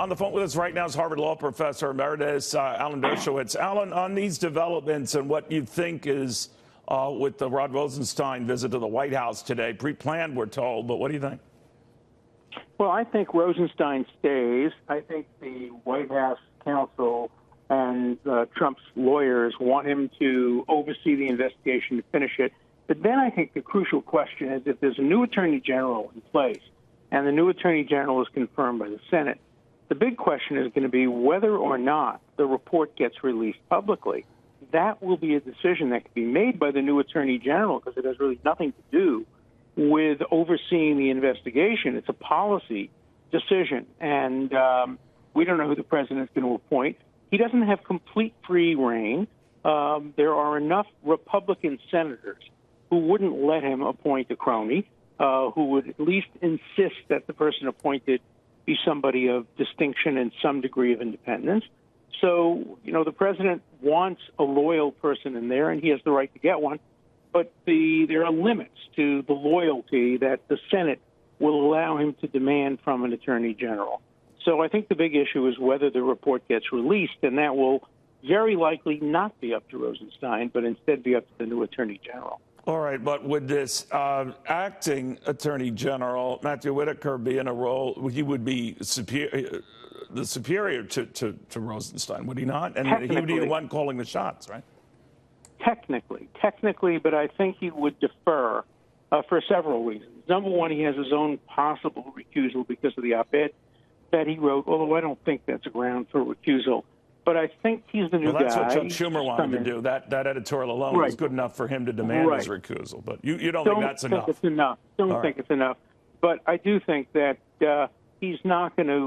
On the phone with us right now is Harvard Law Professor Emeritus Alan Dershowitz. Alan, on these developments and what you think is with the Rod Rosenstein visit to the White House today, pre-planned, we're told, but what do you think? Well, I think Rosenstein stays. I think the White House counsel and Trump's lawyers want him to oversee the investigation to finish it. But then I think the crucial question is if there's a new attorney general in place and the new attorney general is confirmed by the Senate, the big question is going to be whether or not the report gets released publicly. That will be a decision that can be made by the new attorney general because it has really nothing to do with overseeing the investigation. It's a policy decision, and we don't know who the president is going to appoint. He doesn't have complete free reign. There are enough Republican senators who wouldn't let him appoint a crony, who would at least insist that the person appointed be somebody of distinction and some degree of independence. So, the president wants a loyal person in there, and he has the right to get one. But there are limits to the loyalty that the Senate will allow him to demand from an attorney general. So I think the big issue is whether the report gets released, and that will very likely not be up to Rosenstein, but instead be up to the new attorney general. All right, but would this acting attorney general, Matthew Whitaker, be in a role, he would be the superior to Rosenstein, would he not? And he would be the one calling the shots, right? Technically, but I think he would defer for several reasons. Number one, he has his own possible recusal because of the op-ed that he wrote, although I don't think that's a ground for recusal. But I think he's the new guy. That's what Chuck Schumer wanted to do. That editorial alone was good enough for him to demand his recusal. But you don't think that's enough? Don't think it's enough. But I do think that he's not going to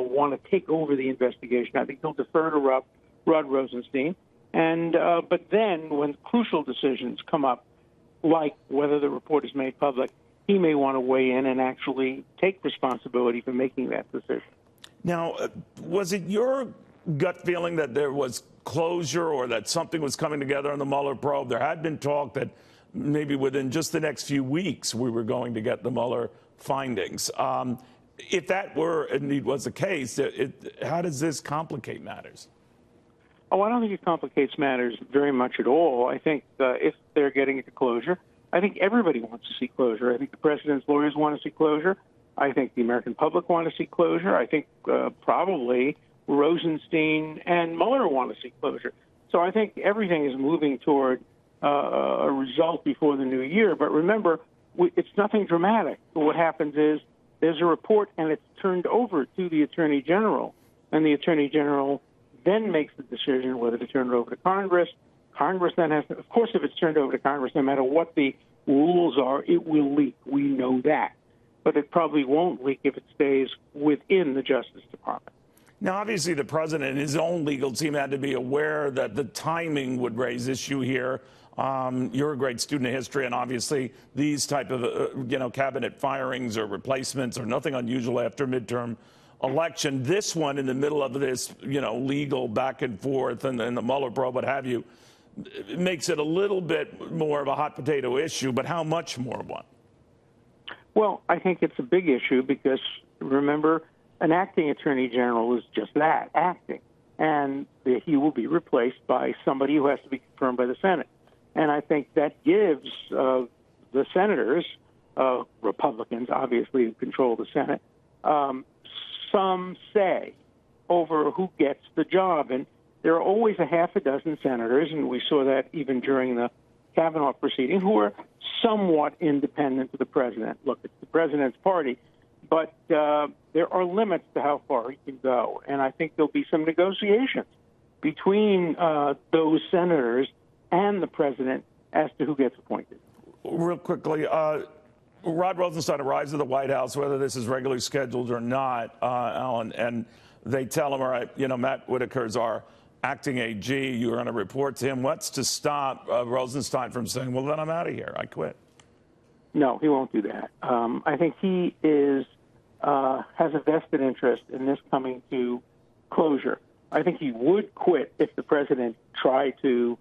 want to take over the investigation. I think he'll defer to Rod Rosenstein. And but then when crucial decisions come up, like whether the report is made public, he may want to weigh in and actually take responsibility for making that decision. Now, was it your gut feeling that there was closure or that something was coming together on the Mueller probe? There had been talk that maybe within just the next few weeks we were going to get the Mueller findings. If that were indeed was the case, how does this complicate matters? Oh, I don't think it complicates matters very much at all. I think if they're getting into closure, I think everybody wants to see closure. I think the president's lawyers want to see closure. I think the American public want to see closure. I think probably Rosenstein and Mueller want to see closure. So I think everything is moving toward a result before the new year. But remember, it's nothing dramatic. What happens is there's a report and it's turned over to the attorney general, and the attorney general then makes the decision whether to turn it over to Congress. Congress then has to, of course, if it's turned over to Congress, no matter what the rules are, it will leak. We know that. But it probably won't leak if it stays within the Justice Department. Now, obviously, the president and his own legal team had to be aware that the timing would raise issue here. You're a great student of history, and obviously these type of, cabinet firings or replacements are nothing unusual after midterm election. This one in the middle of this, legal back and forth and the Mueller probe, what have you, it makes it a little bit more of a hot potato issue, but how much more of one? Well, I think it's a big issue because, remember, an acting attorney general is just that, acting. And he will be replaced by somebody who has to be confirmed by the Senate. And I think that gives the senators, Republicans, obviously, who control the Senate, some say over who gets the job. And there are always a half a dozen senators, and we saw that even during the Kavanaugh proceeding, who are somewhat independent of the president. Look, it's the president's party, but there are limits to how far he can go. And I think there'll be some negotiations between those senators and the president as to who gets appointed. Real quickly, Rod Rosenstein arrives at the White House, whether this is regularly scheduled or not, Alan, and they tell him, all right, Matt Whitaker's our acting AG, you're going to report to him. What's to stop Rosenstein from saying, well, then I'm out of here, I quit? No, he won't do that. I think he has a vested interest in this coming to closure. I think he would quit if the president tried to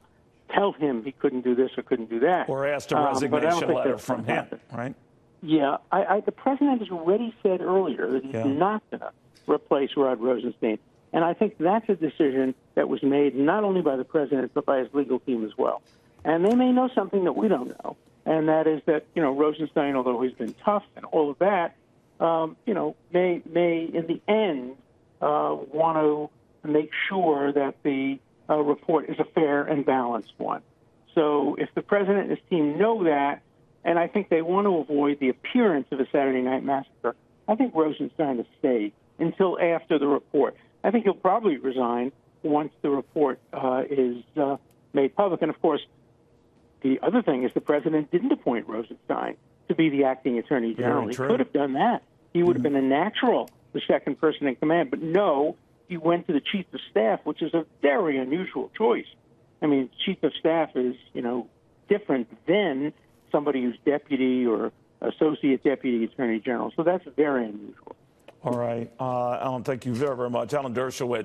tell him he couldn't do this or couldn't do that. Or asked a resignation letter from him, right? Yeah, the president has already said earlier that he's not going to replace Rod Rosenstein. And I think that's a decision that was made not only by the president, but by his legal team as well. And they may know something that we don't know. And that is that, Rosenstein, although he's been tough and all of that, may in the end want to make sure that the report is a fair and balanced one. So if the president and his team know that, and I think they want to avoid the appearance of a Saturday night massacre, I think Rosenstein will stay until after the report. I think he'll probably resign once the report is made public. And, of course, the other thing is the president didn't appoint Rosenstein to be the acting attorney general. He could have done that. He would have been a natural, the second person in command. But no, he went to the chief of staff, which is a very unusual choice. I mean, chief of staff is, different than somebody who's deputy or associate deputy attorney general. So that's very unusual. All right. Alan, thank you very, very much. Alan Dershowitz.